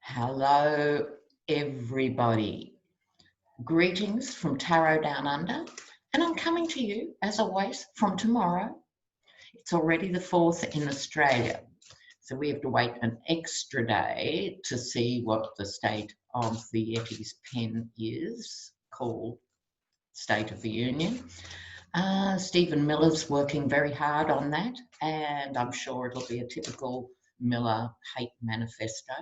Hello, everybody. Greetings from Tarot Down Under, and I'm coming to you, as always, from tomorrow. It's already the 4th in Australia, so we have to wait an extra day to see what the state of the Yeti's pen is, called State of the Union. Stephen Miller's working very hard on that, and I'm sure it'll be a typical Miller hate manifesto.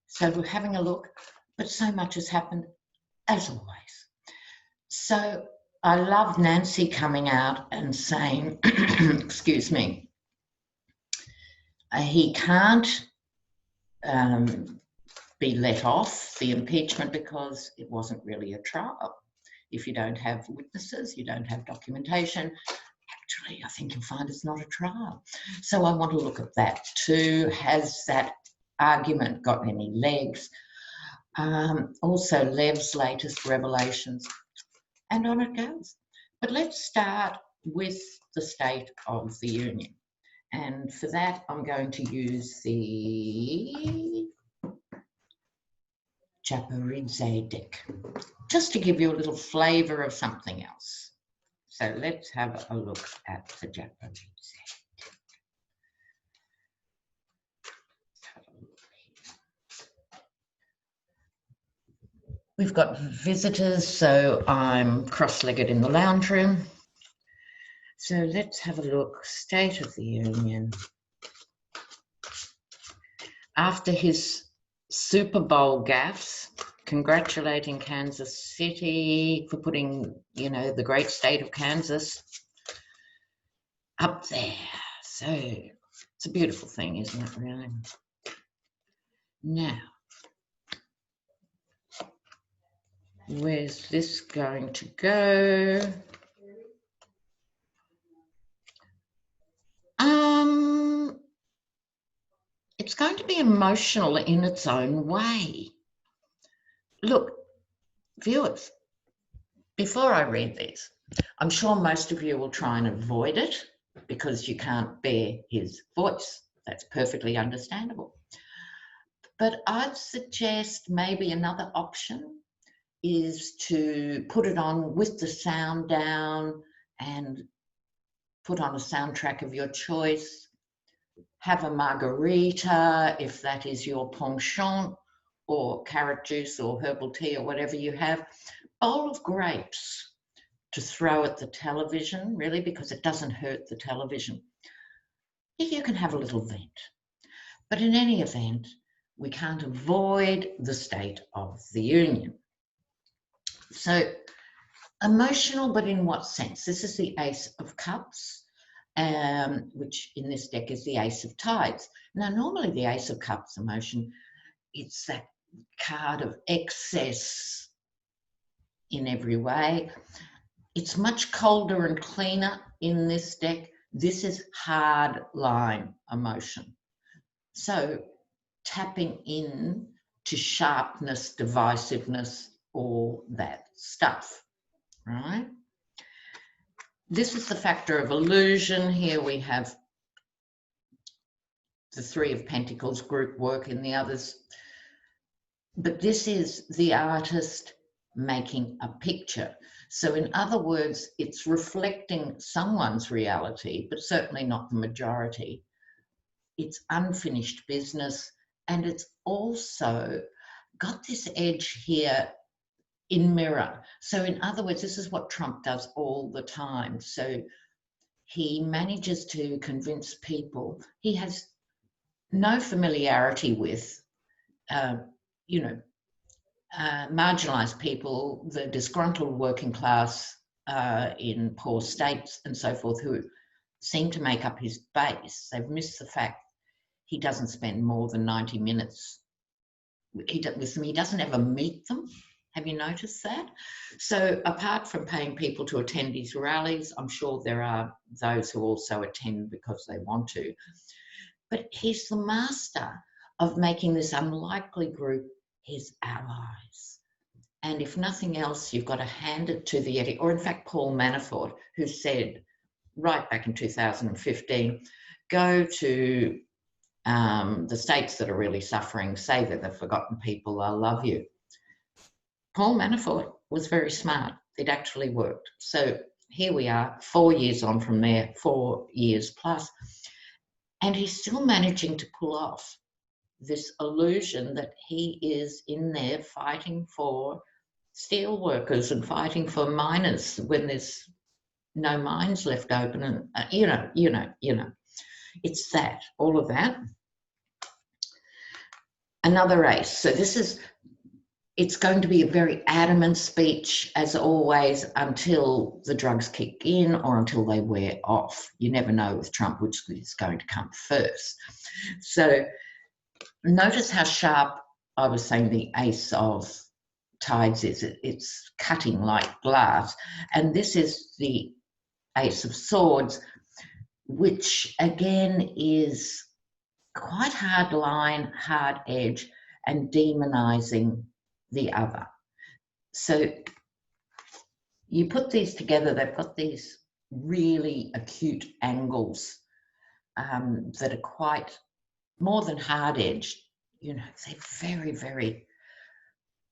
So we're having a look, but so much has happened, as always. So I love Nancy coming out and saying, excuse me, he can't be let off the impeachment because it wasn't really a trial. If you don't have witnesses, you don't have documentation, actually, I think you'll find it's not a trial. So I want to look at that too. Has that argument got any legs? Also, Lev's latest revelations, and on it goes. But let's start with the State of the Union. And for that, I'm going to use the Japaridze deck, just to give you a little flavour of something else. So let's have a look at the Japaridze. We've got visitors, so I'm cross-legged in the lounge room. So let's have a look. State of the Union. After his Super Bowl gaffes, congratulating Kansas City for putting, the great state of Kansas up there. So it's a beautiful thing, isn't it, really? Now, where's this going to go? It's going to be emotional in its own way. Look, viewers, before I read these, I'm sure most of you will try and avoid it because you can't bear his voice. That's perfectly understandable. But I'd suggest maybe another option is to put it on with the sound down and put on a soundtrack of your choice. Have a margarita, if that is your penchant, or carrot juice or herbal tea or whatever you have. Bowl of grapes to throw at the television, really, because it doesn't hurt the television. You can have a little vent. But in any event, we can't avoid the State of the Union. So emotional, but in what sense? This is the Ace of Cups, which in this deck is the Ace of Tides. Now, normally the Ace of Cups emotion, it's that card of excess in every way. It's much colder and cleaner in this deck. This is hard line emotion. So tapping in to sharpness, divisiveness, all that stuff, right? This is the factor of illusion. Here we have the Three of Pentacles, group work in the others. But this is the artist making a picture. So in other words, it's reflecting someone's reality, but certainly not the majority. It's unfinished business, and it's also got this edge here in mirror. So in other words, this is what Trump does all the time. So he manages to convince people he has no familiarity with, marginalised people, the disgruntled working class in poor states and so forth, who seem to make up his base. They've missed the fact he doesn't spend more than 90 minutes with them. He doesn't ever meet them. Have you noticed that? So apart from paying people to attend his rallies, I'm sure there are those who also attend because they want to. But he's the master of making this unlikely group his allies. And if nothing else, you've got to hand it to the Yeti, or in fact, Paul Manafort, who said right back in 2015, go to The states that are really suffering say they're the forgotten people, they'll love you. Paul Manafort was very smart. It actually worked. So here we are, 4 years on from there, 4 years plus, and he's still managing to pull off this illusion that he is in there fighting for steel workers and fighting for miners when there's no mines left open, and it's that, all of that. Another ace. So it's going to be a very adamant speech, as always, until the drugs kick in or until they wear off. You never know with Trump which is going to come first. So notice how sharp I was saying the ace of tides is. It's cutting like glass. And this is the ace of swords, which again is quite hard line, hard edge, and demonizing the other. So you put these together, they've got these really acute angles that are quite more than hard edged. They're very, very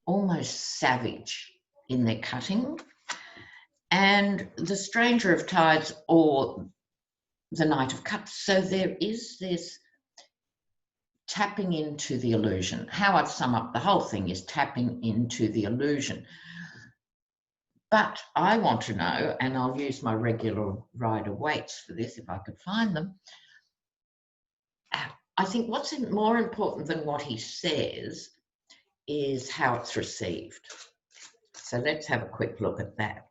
almost savage in their cutting. And the Stranger of Tides or the Knight of Cups. So there is this tapping into the illusion. How I've summed up the whole thing is tapping into the illusion. But I want to know, and I'll use my regular rider weights for this if I could find them. I think what's more important than what he says is how it's received. So let's have a quick look at that.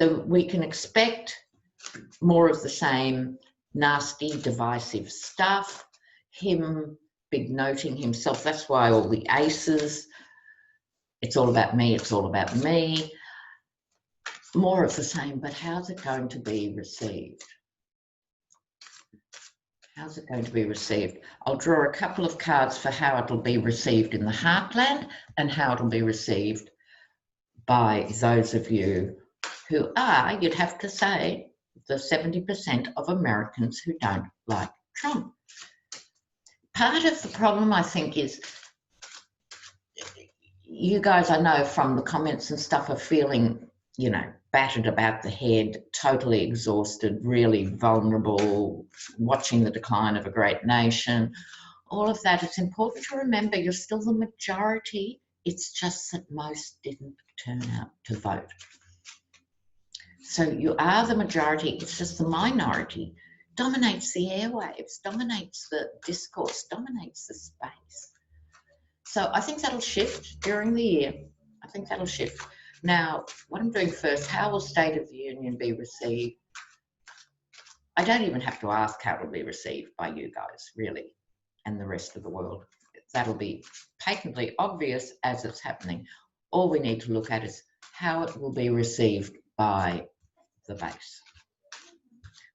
So we can expect more of the same nasty, divisive stuff, him big noting himself. That's why all the aces, it's all about me, it's all about me. More of the same, but how's it going to be received? How's it going to be received? I'll draw a couple of cards for how it'll be received in the heartland and how it'll be received by those of you who are, you'd have to say, the 70% of Americans who don't like Trump. Part of the problem, I think, is you guys, I know from the comments and stuff, are feeling, battered about the head, totally exhausted, really vulnerable, watching the decline of a great nation. All of that, it's important to remember you're still the majority. It's just that most didn't turn out to vote. So you are the majority, it's just the minority dominates the airwaves, dominates the discourse, dominates the space. So I think that'll shift during the year. I think that'll shift. Now, what I'm doing first, how will State of the Union be received? I don't even have to ask how it'll be received by you guys, really, and the rest of the world. That'll be patently obvious as it's happening. All we need to look at is how it will be received by the base.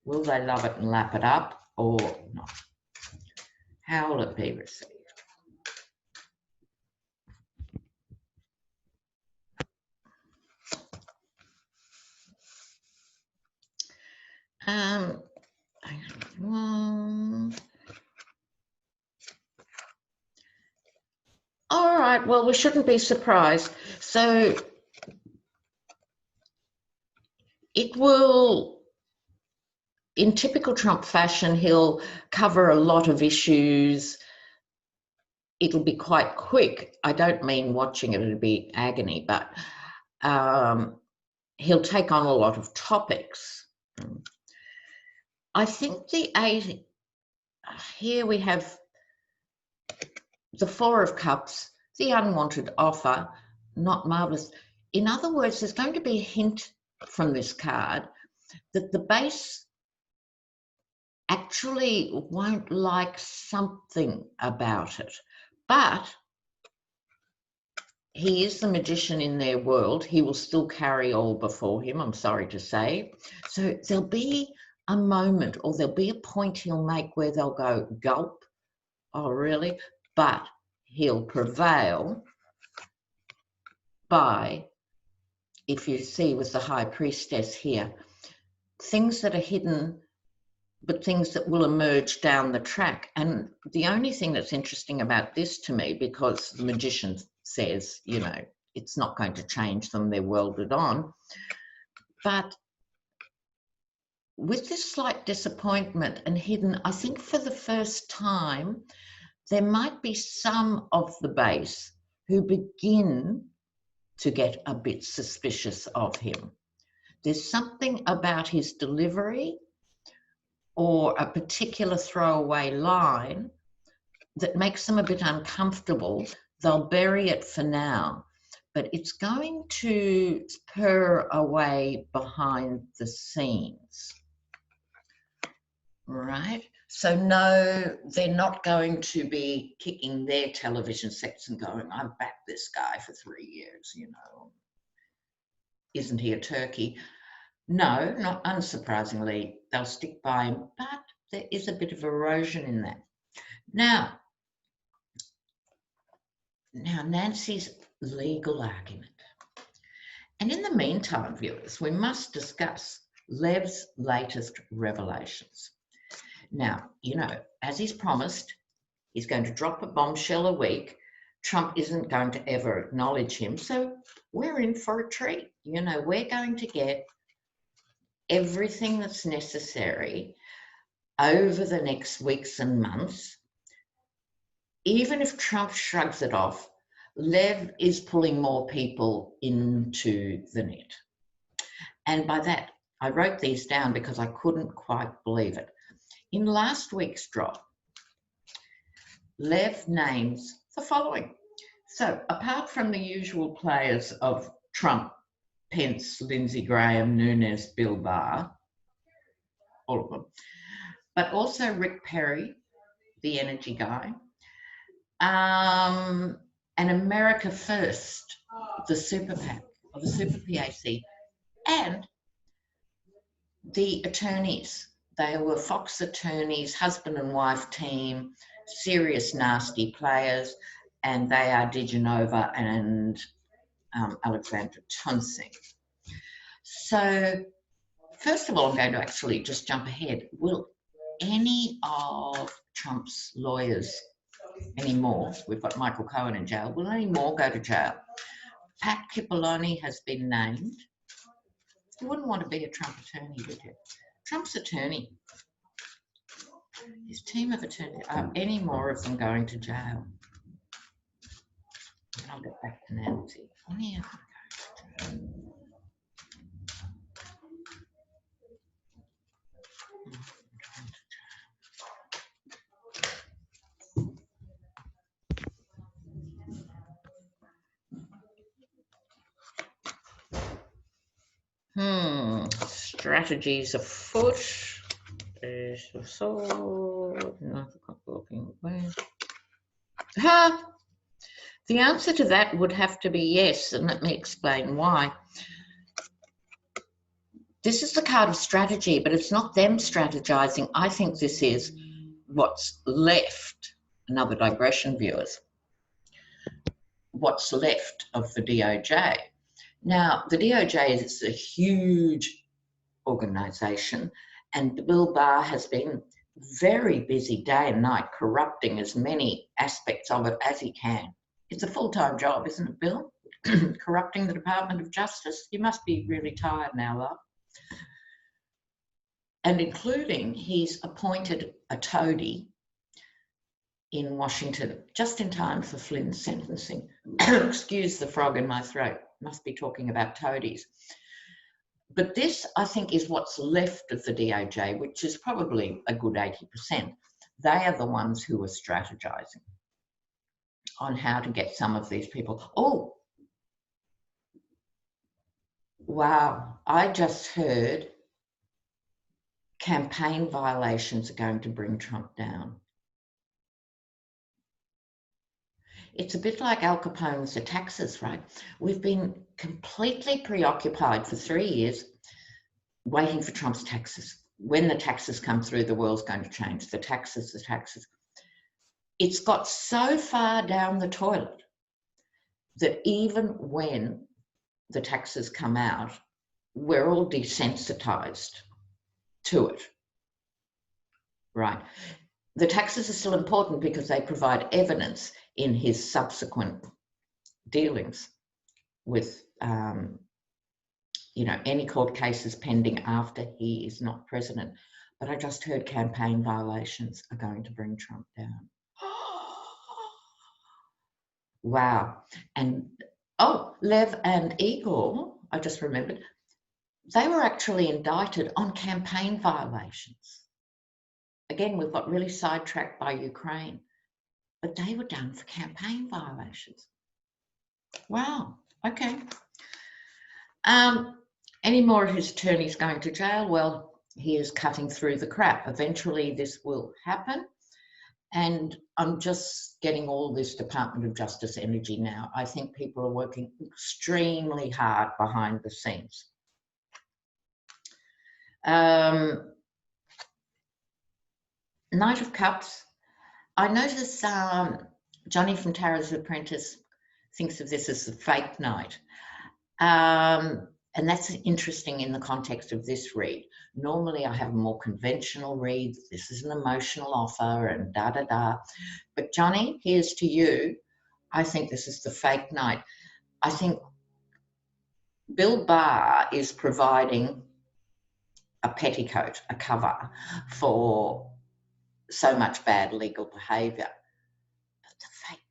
Will they love it and lap it up or not? How will it be received? All right, well, we shouldn't be surprised. So it will, in typical Trump fashion, he'll cover a lot of issues. It'll be quite quick. I don't mean watching it, it'll be agony, but he'll take on a lot of topics. I think here we have the Four of Cups, the unwanted offer, not marvellous. In other words, there's going to be a hint from this card that the base actually won't like something about it. But he is the magician in their world. He will still carry all before him, I'm sorry to say. So there'll be a moment, or there'll be a point he'll make where they'll go, gulp, oh really? But he'll prevail by, if you see with the High Priestess here, things that are hidden but things that will emerge down the track. And the only thing that's interesting about this to me, because the magician says, you know, it's not going to change them, they're welded on, but with this slight disappointment and hidden, I think for the first time, there might be some of the base who begin to get a bit suspicious of him. There's something about his delivery or a particular throwaway line that makes them a bit uncomfortable. They'll bury it for now, but it's going to purr away behind the scenes. Right? So no, they're not going to be kicking their television sets and going, I've backed this guy for 3 years, you know. Isn't he a turkey? No, not unsurprisingly, they'll stick by him, but there is a bit of erosion in that. Now Nancy's legal argument. And in the meantime, viewers, we must discuss Lev's latest revelations. Now, you know, as he's promised, he's going to drop a bombshell a week. Trump isn't going to ever acknowledge him. So we're in for a treat. You know, we're going to get everything that's necessary over the next weeks and months. Even if Trump shrugs it off, Lev is pulling more people into the net. And by that, I wrote these down because I couldn't quite believe it. In last week's drop, Lev names the following. So apart from the usual players of Trump, Pence, Lindsey Graham, Nunes, Bill Barr, all of them, but also Rick Perry, the energy guy, and America First, the super PAC, or the super PAC, and the attorneys. They were Fox attorneys, husband and wife team, serious, nasty players, and they are Digenova and Alexandra Tonsing. So, first of all, I'm going to actually just jump ahead. Will any of Trump's lawyers anymore, we've got Michael Cohen in jail, will any more go to jail? Pat Cipollone has been named. You wouldn't want to be a Trump attorney, would you? Trump's attorney, his team of attorneys, are any more of them going to jail? And I'll get back to Nancy. Any of them going to jail? Strategies afoot. There's the sword. The answer to that would have to be yes, and let me explain why. This is the card of strategy, but it's not them strategizing. I think this is what's left. Another digression, viewers. What's left of the DOJ. Now, the DOJ is a huge organisation, and Bill Barr has been very busy day and night corrupting as many aspects of it as he can. It's a full-time job, isn't it, Bill? Corrupting the Department of Justice? You must be really tired now, love. And including, he's appointed a toady in Washington just in time for Flynn's sentencing. Excuse the frog in my throat. Must be talking about toadies. But this, I think, is what's left of the DOJ, which is probably a good 80%. They are the ones who are strategizing on how to get some of these people. Oh, wow. I just heard campaign violations are going to bring Trump down. It's a bit like Al Capone with the taxes, right? We've been completely preoccupied for 3 years waiting for Trump's taxes. When the taxes come through, the world's going to change. The taxes, the taxes. It's got so far down the toilet that even when the taxes come out, we're all desensitized to it. Right. The taxes are still important because they provide evidence in his subsequent dealings with, any court cases pending after he is not president. But I just heard campaign violations are going to bring Trump down. Wow. And, Lev and Igor, I just remembered, they were actually indicted on campaign violations. Again, we've got really sidetracked by Ukraine, but they were done for campaign violations. Wow. Okay. Any more of his attorneys going to jail? Well, he is cutting through the crap. Eventually this will happen. And I'm just getting all this Department of Justice energy now. I think people are working extremely hard behind the scenes. Knight of Cups. I notice Johnny from Tara's Apprentice thinks of this as the fake knight. And that's interesting in the context of this read. Normally I have a more conventional read. This is an emotional offer and da-da-da. But Johnny, here's to you. I think this is the fake knight. I think Bill Barr is providing a petticoat, a cover for so much bad legal behaviour. But the fake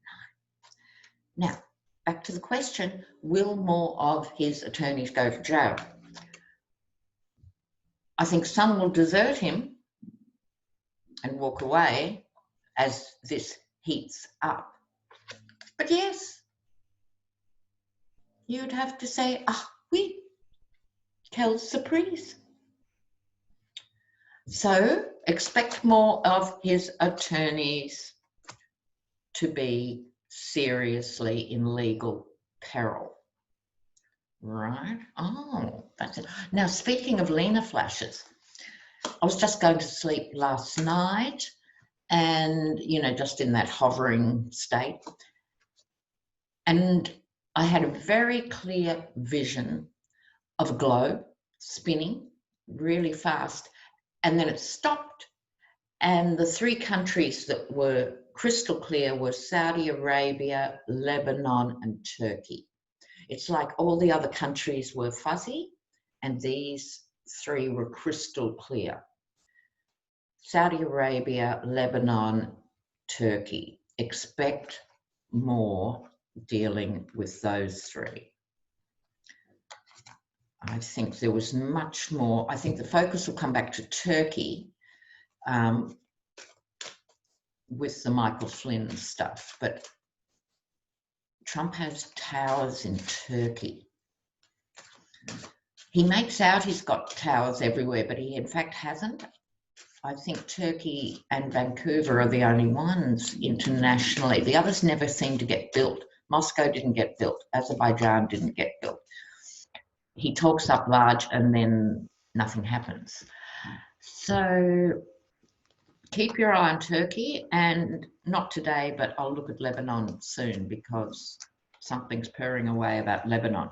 knight. Now, back to the question, will more of his attorneys go to jail? I think some will desert him and walk away as this heats up. But yes, you'd have to say, oui, quelle surprise. So expect more of his attorneys to be seriously in legal peril. Right? Oh, that's it. Now, speaking of Lena flashes, I was just going to sleep last night and, just in that hovering state. And I had a very clear vision of a globe spinning really fast. And then it stopped. And the three countries that were crystal clear were Saudi Arabia, Lebanon, and Turkey. It's like all the other countries were fuzzy and these three were crystal clear. Saudi Arabia, Lebanon, Turkey. Expect more dealing with those three. I think there was much more. I think the focus will come back to Turkey with the Michael Flynn stuff, but Trump has towers in Turkey. He makes out he's got towers everywhere, but he in fact hasn't. I think Turkey and Vancouver are the only ones internationally. The others never seem to get built. Moscow didn't get built. Azerbaijan didn't get built. He talks up large and then nothing happens. So keep your eye on Turkey, and not today, but I'll look at Lebanon soon because something's purring away about Lebanon.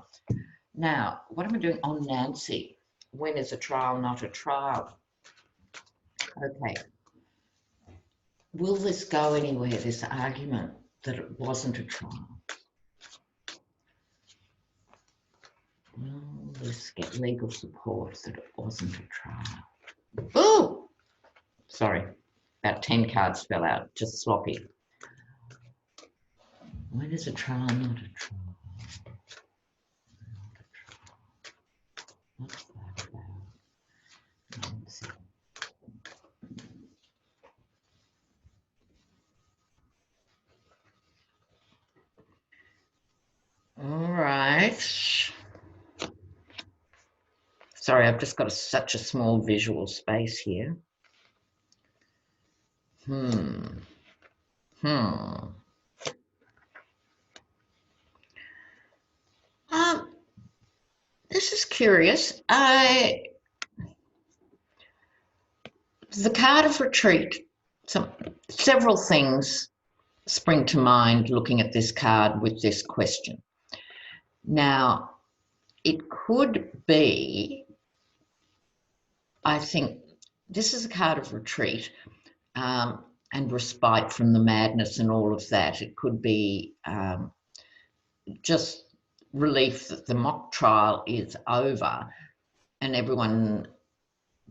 Now, what am I doing on Nancy? When is a trial not a trial? Okay. Will this go anywhere, this argument that it wasn't a trial? Will this get legal support that it wasn't a trial? Oh, sorry. About 10 cards fell out, just sloppy. When is a trial not a trial? What's that about? Let's see. All right. Sorry, I've just got such a small visual space here. This is curious. The card of retreat. Several things spring to mind looking at this card with this question. Now, it could be, I think, this is a card of retreat, and respite from the madness and all of that. It could be just relief that the mock trial is over and everyone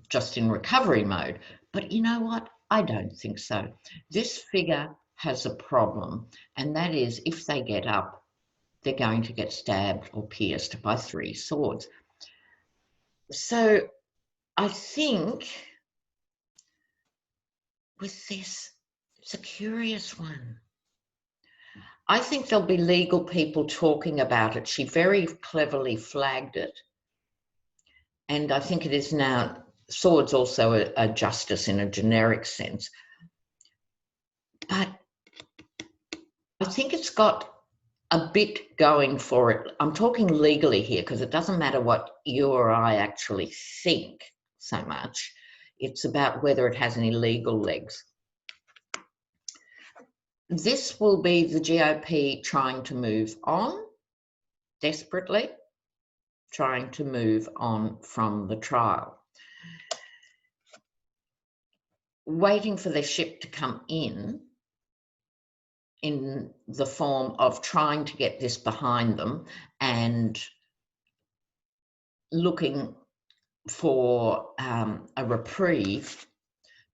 just in recovery mode. But you know what? I don't think so. This figure has a problem, and that is if they get up, they're going to get stabbed or pierced by 3 swords. So I think with this, it's a curious one. I think there'll be legal people talking about it. She very cleverly flagged it. And I think it is now, swords also a justice in a generic sense. But I think it's got a bit going for it. I'm talking legally here because it doesn't matter what you or I actually think so much. It's about whether it has any legal legs. This will be the GOP trying to move on, desperately trying to move on from the trial, waiting for their ship to come in the form of trying to get this behind them and looking for a reprieve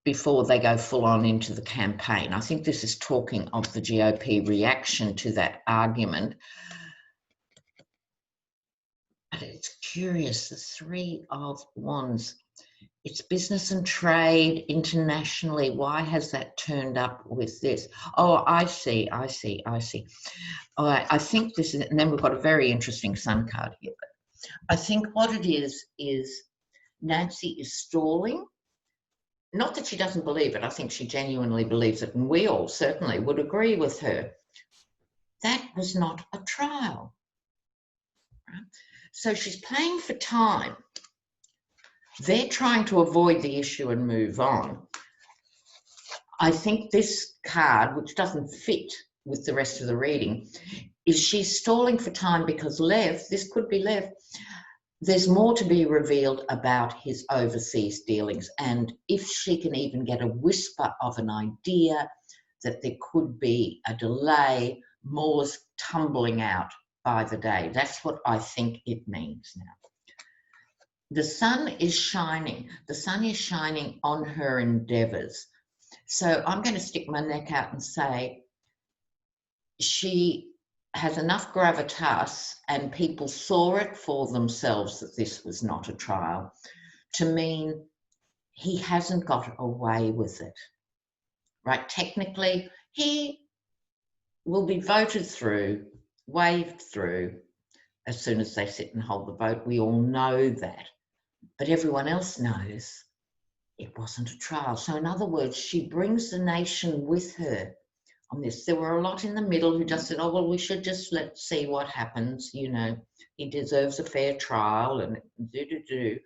before they go full on into the campaign. I think this is talking of the GOP reaction to that argument. But it's curious, the 3 of Wands. It's business and trade internationally. Why has that turned up with this? Oh, I see. All right, I think this is, and then we've got a very interesting sun card here. But I think what it is Nancy is stalling. Not that she doesn't believe it, I think she genuinely believes it, and we all certainly would agree with her. That was not a trial. Right? So she's playing for time. They're trying to avoid the issue and move on. I think this card, which doesn't fit with the rest of the reading, is she's stalling for time because Lev, this could be Lev, there's more to be revealed about his overseas dealings. And if she can even get a whisper of an idea that there could be a delay, more's tumbling out by the day. That's what I think it means now. The sun is shining. The sun is shining on her endeavours. So I'm going to stick my neck out and say she has enough gravitas, and people saw it for themselves that this was not a trial, to mean he hasn't got away with it. Right? Technically, he will be voted through, waved through, as soon as they sit and hold the vote. We all know that. But everyone else knows it wasn't a trial. So in other words, she brings the nation with her on this. There were a lot in the middle who just said, oh, well, we should just let's see what happens. You know, he deserves a fair trial and do.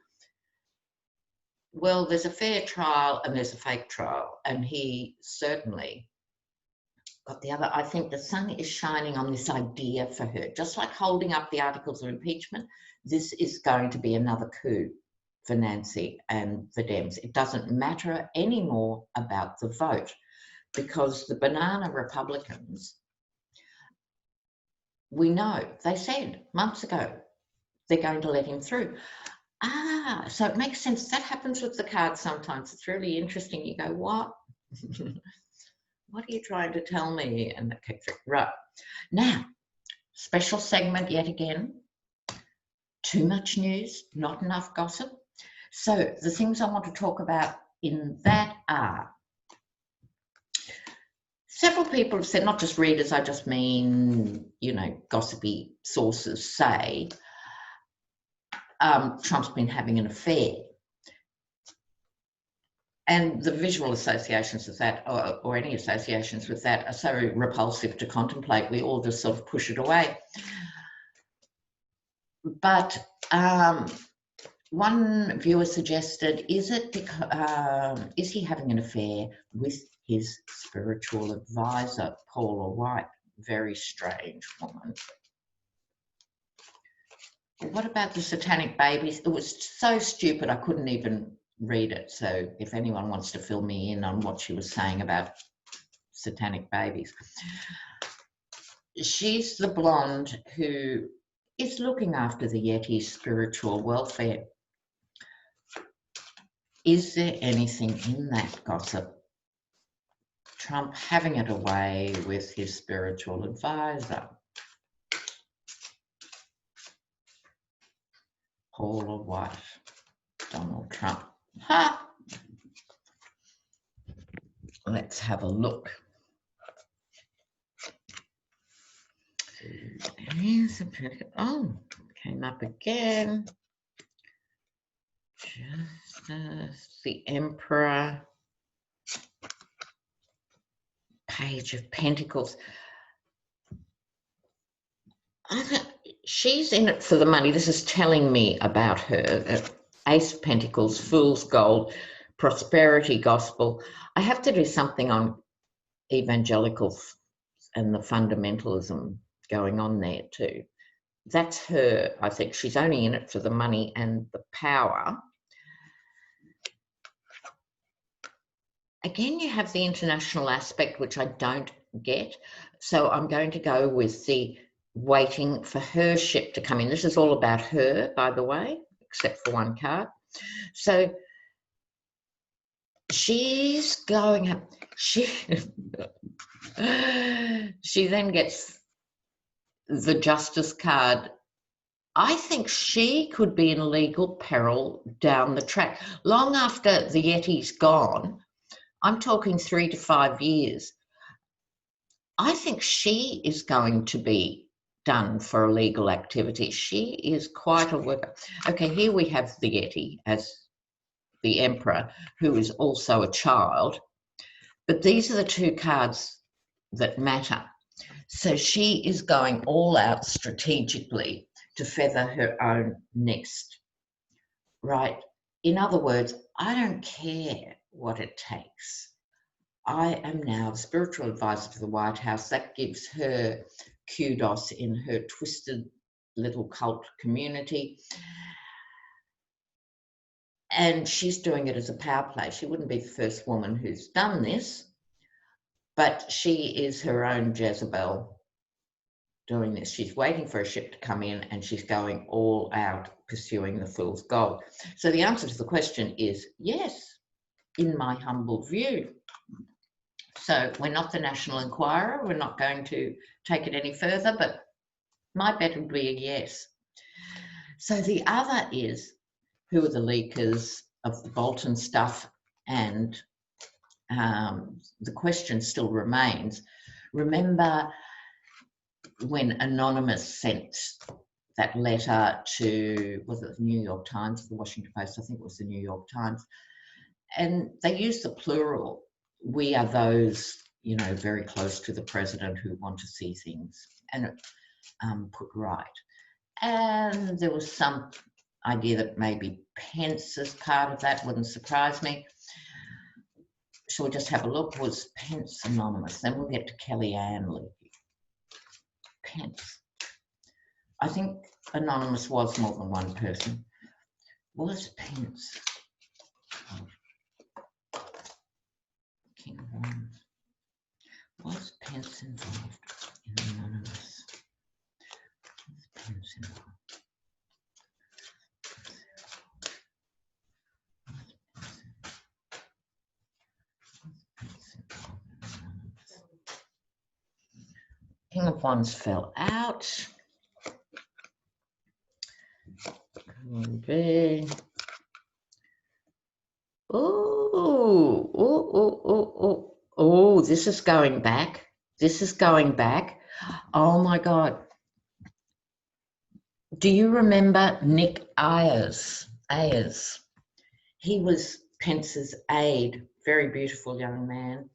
Well, there's a fair trial and there's a fake trial. And he certainly got the other. I think the sun is shining on this idea for her. Just like holding up the articles of impeachment, this is going to be another coup for Nancy and the Dems. It doesn't matter anymore about the vote, because the banana Republicans, we know, they said months ago, they're going to let him through. So it makes sense. That happens with the cards sometimes. It's really interesting. You go, what? What are you trying to tell me? And that keeps it right. Now, special segment yet again. Too much news, not enough gossip. So the things I want to talk about in that are, several people have said, not just readers, I just mean, you know, gossipy sources say, Trump's been having an affair. And the visual associations with that, or any associations with that, are so repulsive to contemplate, we all just sort of push it away. But one viewer suggested, is he having an affair with his spiritual advisor, Paula White? Very strange woman. What about the satanic babies? It was so stupid I couldn't even read it. So if anyone wants to fill me in on what she was saying about satanic babies. She's the blonde who is looking after the Yeti's spiritual welfare. Is there anything in that gossip? Trump having it away with his spiritual advisor. Paula White, Donald Trump. Ha! Let's have a look. Here's a picture. Oh, came up again. Justice, the Emperor, Page of Pentacles. She's in it for the money. This is telling me about her. Ace of Pentacles, Fool's Gold, Prosperity Gospel. I have to do something on evangelicals and the fundamentalism going on there too. That's her, I think. She's only in it for the money and the power. Again, you have the international aspect, which I don't get. So I'm going to go with the waiting for her ship to come in. This is all about her, by the way, except for one card. So she's going up. She then gets the Justice card. I think she could be in legal peril down the track. Long after the Yeti's gone, I'm talking 3 to 5 years, I think she is going to be done for illegal activity. She is quite a worker. Okay, here we have the Yeti as the Emperor, who is also a child. But these are the two cards that matter. So she is going all out strategically to feather her own nest, right? In other words, I don't care what it takes. I am now the spiritual advisor to the White House. That gives her kudos in her twisted little cult community. And she's doing it as a power play. She wouldn't be the first woman who's done this, but she is her own Jezebel doing this. She's waiting for a ship to come in and she's going all out pursuing the fool's gold. So the answer to the question is yes, in my humble view. So we're not the National Enquirer. We're not going to take it any further, but my bet would be a yes. So the other is, who are the leakers of the Bolton stuff? And the question still remains. Remember when Anonymous sent that letter to, was it the New York Times, the Washington Post? I think it was the New York Times. And they used the plural. We are those, you know, very close to the president who want to see things and put right. And there was some idea that maybe Pence is part of that, wouldn't surprise me. So we'll just have a look. Was Pence anonymous? Then we'll get to Kellyanne leaking. Pence. I think anonymous was more than one person. Was Pence? King of Wands. Was Pence involved in anonymous? Was Pence involved? King of Wands fell out. Could be. Oh, this is going back. This is going back. Oh my God. Do you remember Nick Ayers? He was Pence's aide, very beautiful young man.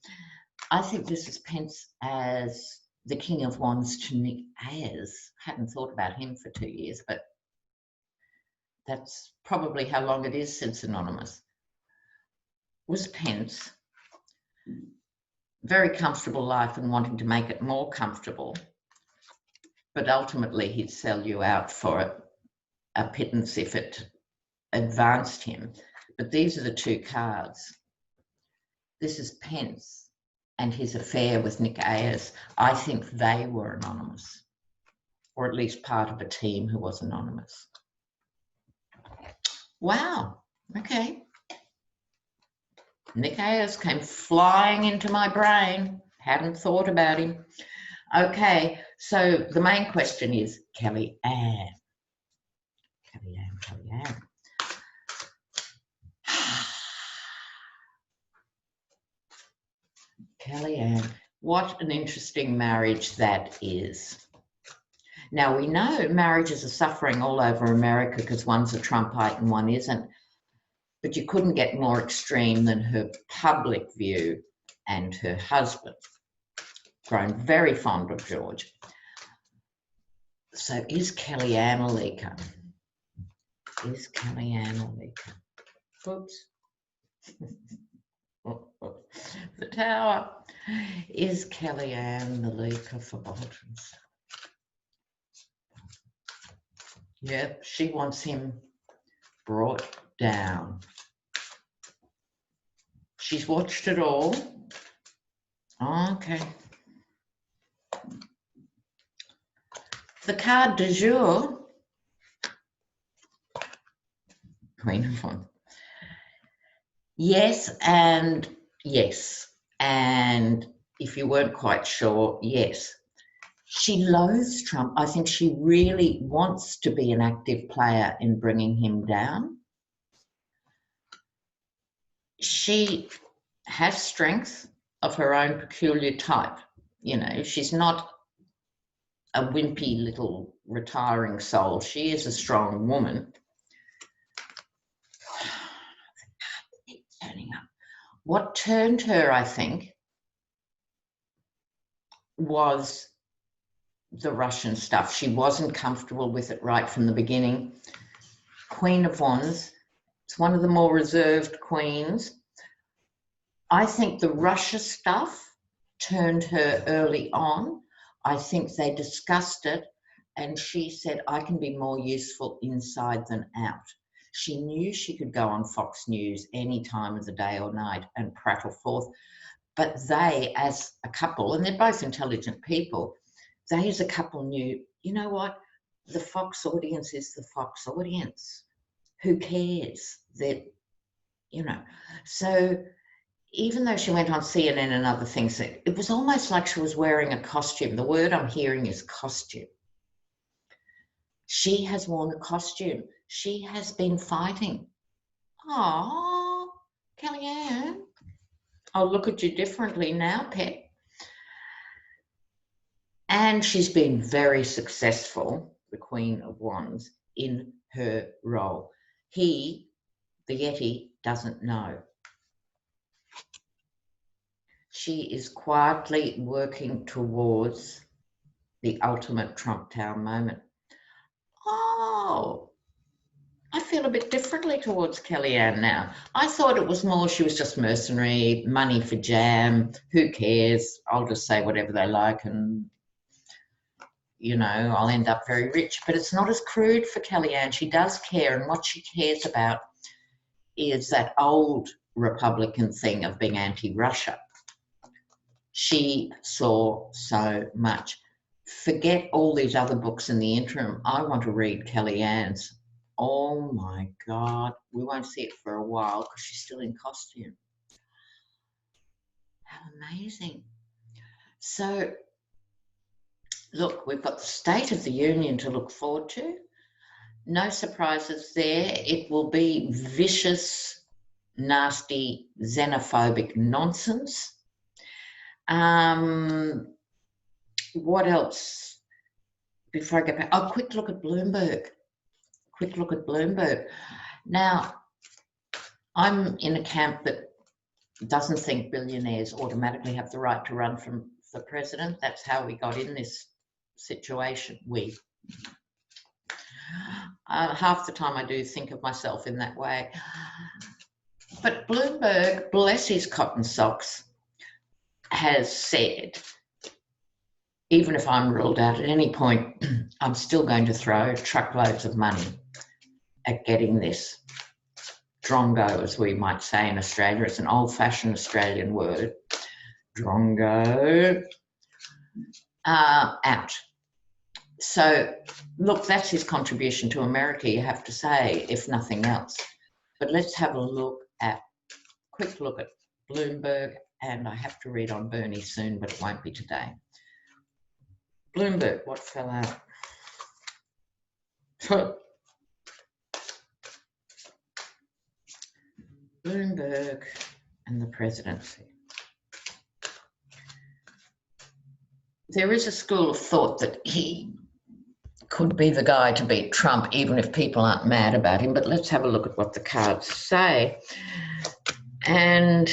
I think this is Pence as the King of Wands to Nick Ayers. Hadn't thought about him for 2 years, but that's probably how long it is since Anonymous. Was Pence very comfortable life and wanting to make it more comfortable, but ultimately he'd sell you out for a pittance if it advanced him. but these are the two cards. This is Pence and his affair with Nick Ayers. I think they were anonymous, or at least part of a team who was anonymous. Wow, okay. Nick Ayers came flying into my brain. Hadn't thought about him. Okay, so the main question is Kellyanne. Kellyanne. Kellyanne, what an interesting marriage that is. Now, we know marriages are suffering all over America because one's a Trumpite and one isn't, but you couldn't get more extreme than her public view and her husband, grown very fond of George. So is Kellyanne a leaker? Is Kellyanne a leaker? Oops. The tower. Is Kellyanne the leaker for Bolton's? Yep, she wants him brought down. She's watched it all. Okay. The card du jour, Queen of Wands. Yes and yes. And if you weren't quite sure, yes. She loathes Trump. I think she really wants to be an active player in bringing him down. She has strength of her own peculiar type. You know, she's not a wimpy little retiring soul. She is a strong woman. Turning up. What turned her, I think, was the Russian stuff. She wasn't comfortable with it right from the beginning. Queen of Wands, it's one of the more reserved queens. I think the Russia stuff turned her early on. I think they discussed it and she said, I can be more useful inside than out. She knew she could go on Fox News any time of the day or night and prattle forth. But they, as a couple, and they're both intelligent people, they as a couple knew, you know what? The Fox audience is the Fox audience. Who cares? That, you know. So even though she went on CNN and other things, it was almost like she was wearing a costume. The word I'm hearing is costume. She has worn a costume. She has been fighting. Oh, Kellyanne, I'll look at you differently now, pet. And she's been very successful, the Queen of Wands, in her role. He, the Yeti, doesn't know. She is quietly working towards the ultimate Trump Tower moment. Oh, I feel a bit differently towards Kellyanne now. I thought it was more she was just mercenary, money for jam, who cares? I'll just say whatever they like and, you know, I'll end up very rich. But it's not as crude for Kellyanne. She does care, and what she cares about is that old Republican thing of being anti-Russia. She saw so much. Forget all these other books in the interim. I want to read Kellyanne's. Oh my God, we won't see it for a while because she's still in costume. How amazing. So, look, we've got the State of the Union to look forward to. No surprises there. It will be vicious, nasty, xenophobic nonsense. What else? Before I get back, oh, quick look at Bloomberg. Now, I'm in a camp that doesn't think billionaires automatically have the right to run for president. That's how we got in this situation. Half the time I do think of myself in that way. But Bloomberg, bless his cotton socks, has said, even if I'm ruled out at any point, I'm still going to throw truckloads of money at getting this drongo, as we might say in Australia. It's an old-fashioned Australian word, drongo, out. So, look, that's his contribution to America, you have to say, if nothing else. But let's have a quick look at Bloomberg, and I have to read on Bernie soon, but it won't be today. Bloomberg, what fell out? Bloomberg and the presidency. There is a school of thought that he could be the guy to beat Trump, even if people aren't mad about him. But let's have a look at what the cards say. And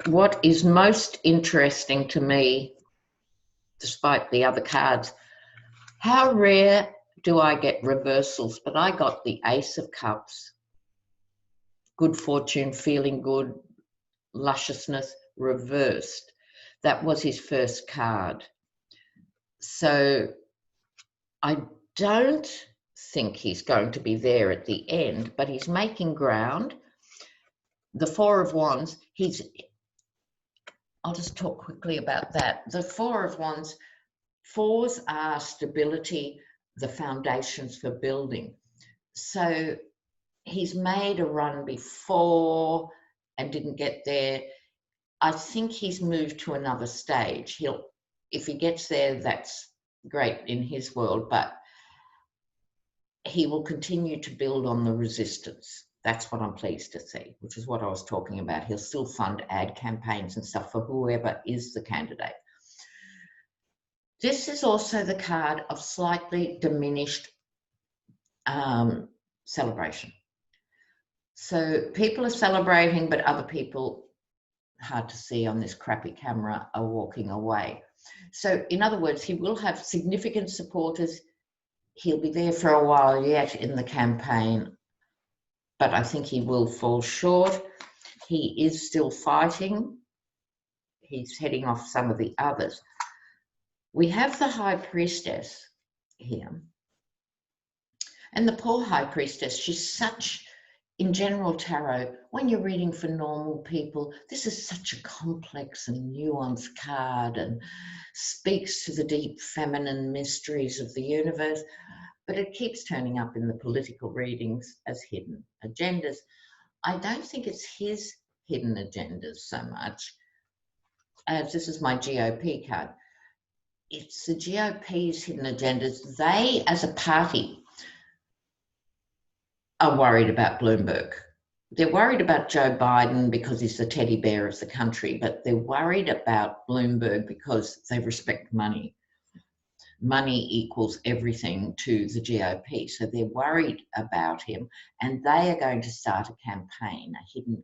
what is most interesting to me, despite the other cards, how rare do I get reversals? But I got the Ace of Cups, good fortune, feeling good, lusciousness, reversed. That was his first card. So I don't think he's going to be there at the end, but he's making ground. The Four of Wands, I'll just talk quickly about that. The Four of Wands, fours are stability, the foundations for building. So he's made a run before and didn't get there. I think he's moved to another stage. If he gets there, that's great in his world, but he will continue to build on the resistance. That's what I'm pleased to see, which is what I was talking about. He'll still fund ad campaigns and stuff for whoever is the candidate. This is also the card of slightly diminished celebration. So people are celebrating, but other people, hard to see on this crappy camera, are walking away. So in other words, he will have significant supporters. He'll be there for a while yet in the campaign, but I think he will fall short. He is still fighting. He's heading off some of the others. We have the High Priestess here. And the poor High Priestess, she's such, in general tarot, when you're reading for normal people, this is such a complex and nuanced card and speaks to the deep feminine mysteries of the universe, but it keeps turning up in the political readings as hidden agendas. I don't think it's his hidden agendas so much as this is my GOP card. It's the GOP's hidden agendas. They, as a party, are worried about Bloomberg. They're worried about Joe Biden because he's the teddy bear of the country, but they're worried about Bloomberg because they respect money. Money equals everything to the GOP. So they're worried about him, and they are going to start a campaign, a hidden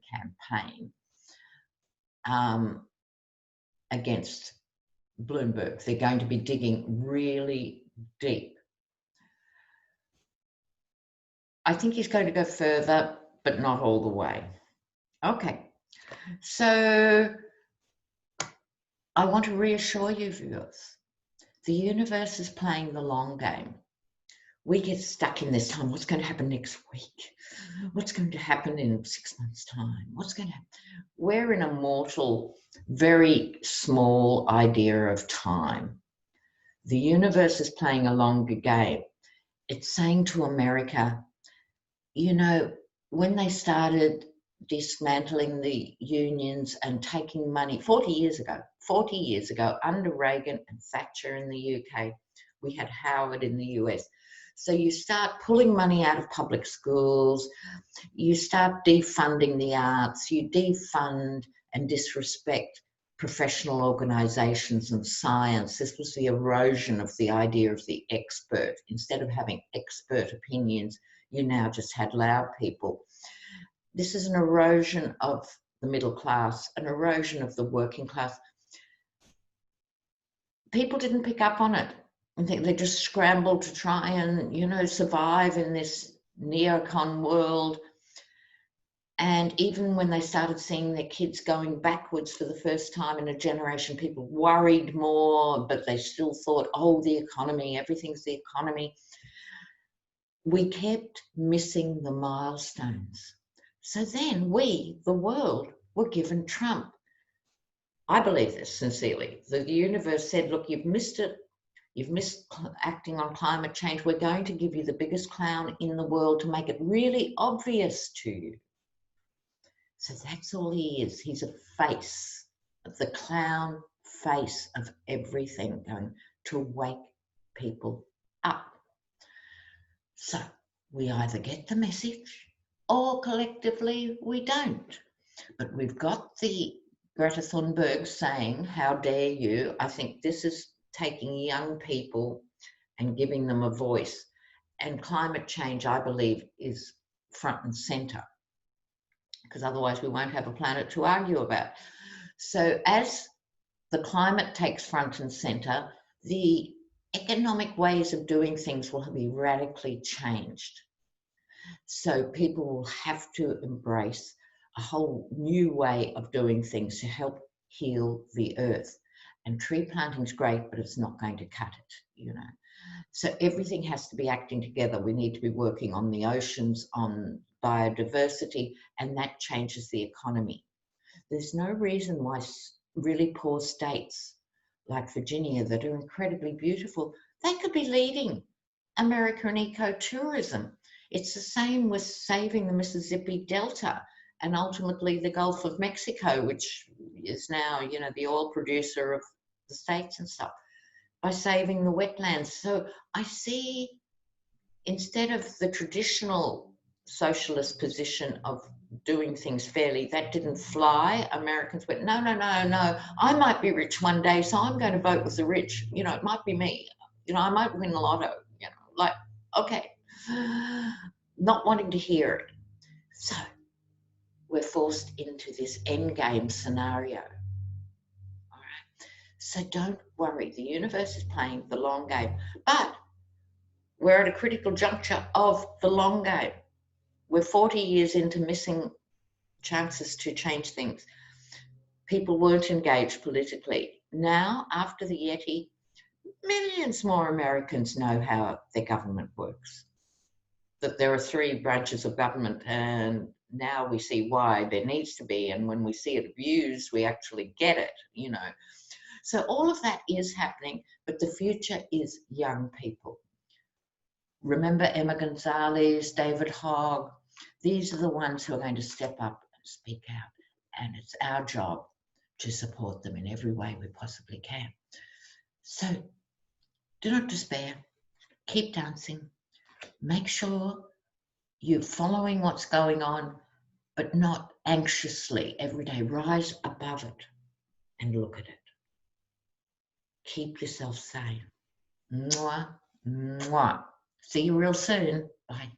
campaign against Bloomberg. They're going to be digging really deep. I think he's going to go further, but not all the way. Okay, so I want to reassure you, viewers, the universe is playing the long game. We get stuck in this time. What's going to happen next week? What's going to happen in 6 months' time? What's going to happen? We're in a mortal, very small idea of time. The universe is playing a longer game. It's saying to America, you know, when they started dismantling the unions and taking money 40 years ago, under Reagan and Thatcher in the UK, we had Howard in the US. So you start pulling money out of public schools, you start defunding the arts, you defund and disrespect professional organisations and science. This was the erosion of the idea of the expert. Instead of having expert opinions, you now just had loud people. This is an erosion of the middle class, an erosion of the working class. People didn't pick up on it. I think they just scrambled to try and, you know, survive in this neocon world. And even when they started seeing their kids going backwards for the first time in a generation, people worried more, but they still thought, oh, the economy, everything's the economy. we kept missing the milestones. So then we, the world, were given Trump. I believe this sincerely. The universe said, look, you've missed it. You've missed acting on climate change. We're going to give you the biggest clown in the world to make it really obvious to you. So that's all he is. He's a face, the clown face of everything, going to wake people up. So we either get the message or collectively we don't. But we've got the Greta Thunberg saying, how dare you? I think this is taking young people and giving them a voice. And climate change, I believe, is front and center, because otherwise we won't have a planet to argue about. So as the climate takes front and center, the economic ways of doing things will be radically changed. So people will have to embrace a whole new way of doing things to help heal the earth. And tree planting is great, but it's not going to cut it, you know. So everything has to be acting together. We need to be working on the oceans, on biodiversity, and that changes the economy. There's no reason why really poor states like Virginia that are incredibly beautiful, they could be leading America in ecotourism. It's the same with saving the Mississippi Delta and ultimately the Gulf of Mexico, which is now, you know, the oil producer of the states and stuff, by saving the wetlands. So I see, instead of the traditional socialist position of doing things fairly, that didn't fly. Americans went, no, no, no, no, I might be rich one day, so I'm going to vote with the rich. You know, it might be me. You know, I might win the lotto, you know, like, okay. Not wanting to hear it. So we're forced into this end game scenario. All right. So don't worry. The universe is playing the long game, but we're at a critical juncture of the long game. We're 40 years into missing chances to change things. People weren't engaged politically. Now, after the Yeti, millions more Americans know how their government works. That there are 3 branches of government, and now we see why there needs to be, and when we see it abused, we actually get it, you know. So all of that is happening, but the future is young people. Remember Emma Gonzalez, David Hogg, these are the ones who are going to step up and speak out, and it's our job to support them in every way we possibly can. So do not despair, keep dancing, make sure you're following what's going on, but not anxiously every day. Rise above it and look at it. Keep yourself sane. Mwah, mwah. See you real soon. Bye.